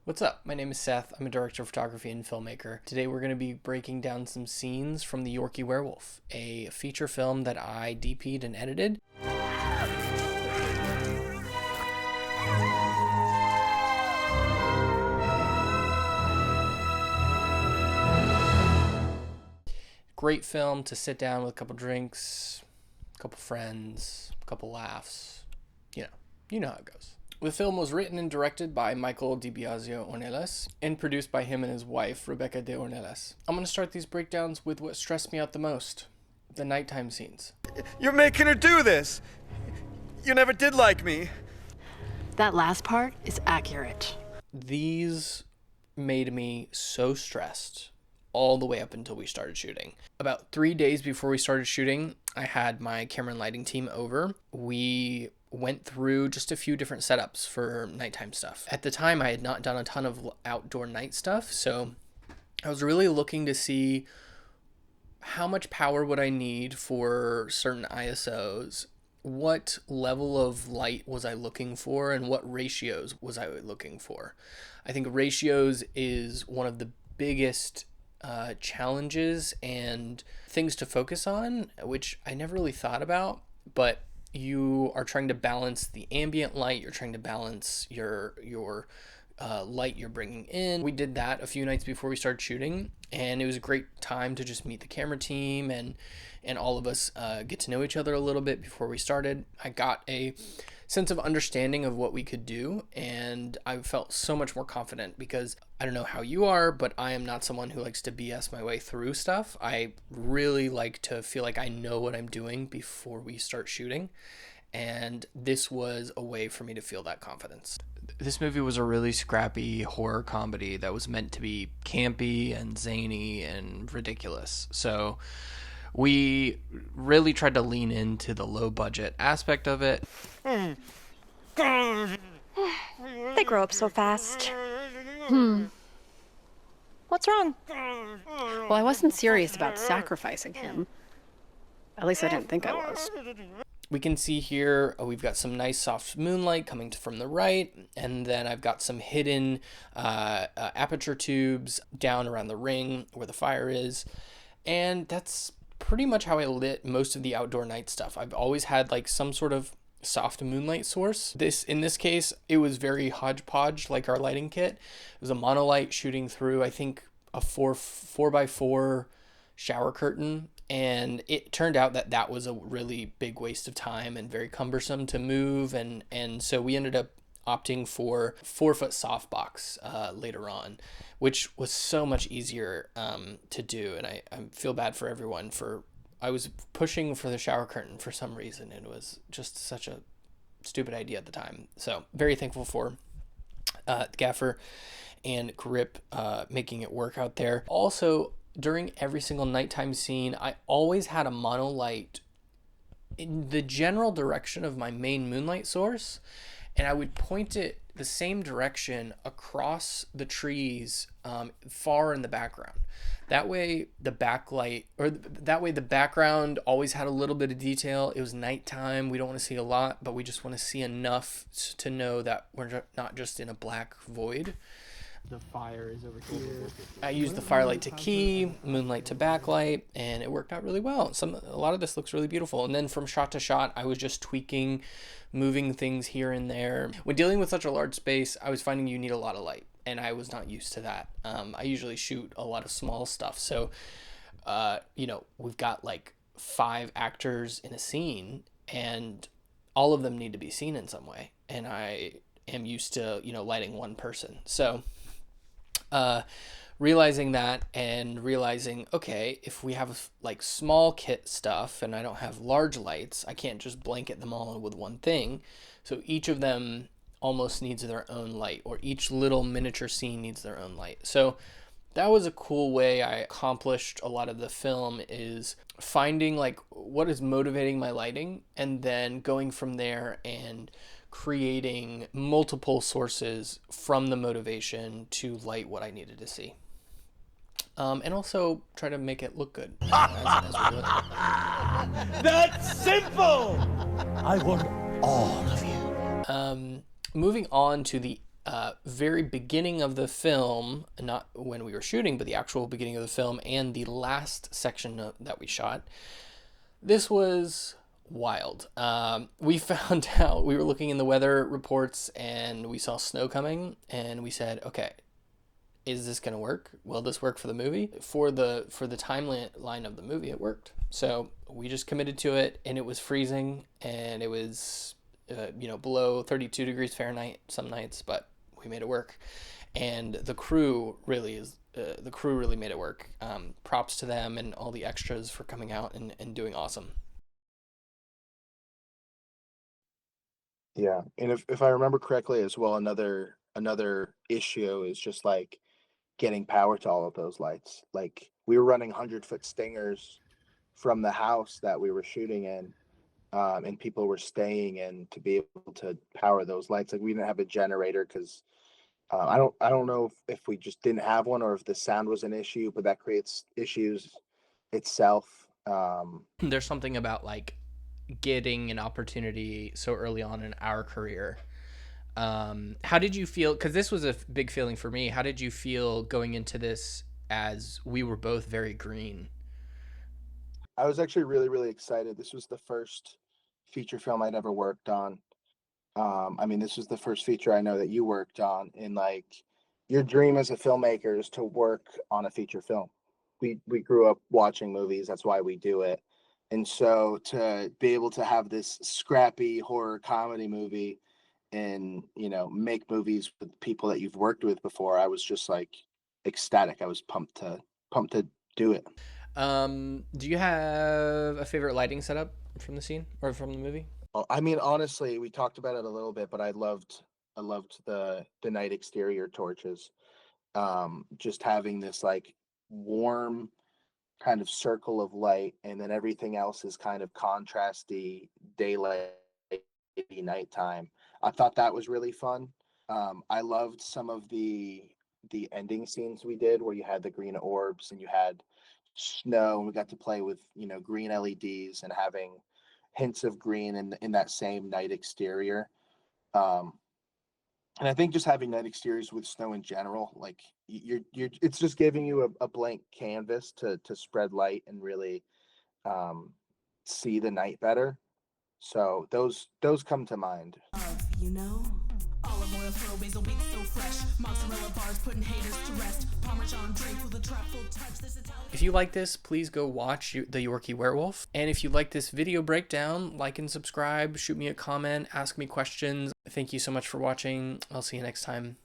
What's up? My name is Seth. I'm a director of photography and filmmaker. Today we're going to be breaking down some scenes from the Yorkie Werewolf, a feature film that I DP'd and edited. Great film to sit down with a couple drinks, a couple friends, a couple laughs. You know how it goes. The film was written and directed by Michael DiBiasio Ornelas and produced by him and his wife, Rebecca de Ornelas. I'm going to start these breakdowns with what stressed me out the most, the nighttime scenes. You're making her do this! You never did like me! That last part is accurate. These made me so stressed all the way up until we started shooting. About 3 days before we started shooting, I had my camera and lighting team over. We went through just a few different setups for nighttime stuff. At the time, I had not done a ton of outdoor night stuff, so I was really looking to see how much power would I need for certain ISOs, what level of light was I looking for, and what ratios was I looking for. I think ratios is one of the biggest challenges and things to focus on, which I never really thought about, but you are trying to balance the ambient light, you're trying to balance your light you're bringing in. We did that a few nights before we started shooting, and it was a great time to just meet the camera team and all of us get to know each other a little bit before we started. I got a sense of understanding of what we could do, and I felt so much more confident because I don't know how you are, but I am not someone who likes to BS my way through stuff. I really like to feel like I know what I'm doing before we start shooting, and this was a way for me to feel that confidence. This movie was a really scrappy horror comedy that was meant to be campy and zany and ridiculous. So we really tried to lean into the low budget aspect of it. They grow up so fast. What's wrong? Well, I wasn't serious about sacrificing him. At least I didn't think I was. We can see here we've got some nice soft moonlight coming from the right, and then I've got some hidden aperture tubes down around the ring where the fire is, and that's pretty much how I lit most of the outdoor night stuff. I've always had like some sort of soft moonlight source. In this case, it was very hodgepodge, like our lighting kit. It was a monolight shooting through, I think, a 4x4 shower curtain, and it turned out that was a really big waste of time and very cumbersome to move, and so we ended up opting for 4-foot softbox later on, which was so much easier to do. And I feel bad for everyone I was pushing for the shower curtain for some reason. It was just such a stupid idea at the time. So very thankful for the gaffer and Grip making it work out there. Also, during every single nighttime scene, I always had a monolight in the general direction of my main moonlight source, and I would point it the same direction across the trees far in the background. That way the background always had a little bit of detail. It was nighttime. We don't want to see a lot, but we just want to see enough to know that we're not just in a black void. The fire is over here. I used the firelight to key, moonlight to backlight, and it worked out really well. A lot of this looks really beautiful. And then from shot to shot, I was just tweaking, moving things here and there. When dealing with such a large space, I was finding you need a lot of light, and I was not used to that. I usually shoot a lot of small stuff. So, we've got like 5 actors in a scene, and all of them need to be seen in some way. And I am used to, lighting one person. So, realizing that and realizing, okay, if we have like small kit stuff and I don't have large lights, I can't just blanket them all with one thing. So each of them almost needs their own light, or each little miniature scene needs their own light. So that was a cool way I accomplished a lot of the film, is finding like what is motivating my lighting and then going from there and creating multiple sources from the motivation to light what I needed to see. And also try to make it look good as we're doing it. That's simple! I want all of you. Moving on to the very beginning of the film, not when we were shooting, but the actual beginning of the film and the last section that we shot, this was wild. We found out, we were looking in the weather reports and we saw snow coming, and we said, okay, is this gonna work? Will this work for the movie? For the timeline of the movie, it worked. So we just committed to it, and it was freezing, and it was below 32 degrees Fahrenheit some nights, but we made it work. And the crew really made it work. Props to them and all the extras for coming out and doing awesome. Yeah, and if I remember correctly as well, another issue is just like getting power to all of those lights. Like we were running 100-foot stingers from the house that we were shooting in, and people were staying in to be able to power those lights. Like we didn't have a generator because I don't know if we just didn't have one or if the sound was an issue, but that creates issues itself. There's something about like getting an opportunity so early on in our career. How did you feel? Because this was a big feeling for me. How did you feel going into this as we were both very green? I was actually really, really excited. This was the first feature film I'd ever worked on. I mean, this was the first feature I know that you worked on, and like your dream as a filmmaker is to work on a feature film. We grew up watching movies, that's why we do it. And so to be able to have this scrappy horror comedy movie and, make movies with people that you've worked with before, I was just like ecstatic. I was pumped to do it. Do you have a favorite lighting setup from the scene or from the movie? Well, I mean, honestly, we talked about it a little bit, but I loved the night exterior torches. Just having this like warm kind of circle of light, and then everything else is kind of contrasty daylight, nighttime. I thought that was really fun. I loved some of the ending scenes we did where you had the green orbs and you had snow, and we got to play with green LEDs and having hints of green in that same night exterior. Um, and I think just having night exteriors with snow in general, like you're it's just giving you a blank canvas to spread light and really um, see the night better. So those come to mind. You know? Olive oil throw basil beets so fresh. Mozzarella bars putting haters to rest. Parmesan draped with a trapful touch. This Italian. If you like this, please go watch the Yorkie Werewolf. And if you like this video breakdown, like and subscribe, shoot me a comment, ask me questions. Thank you so much for watching. I'll see you next time.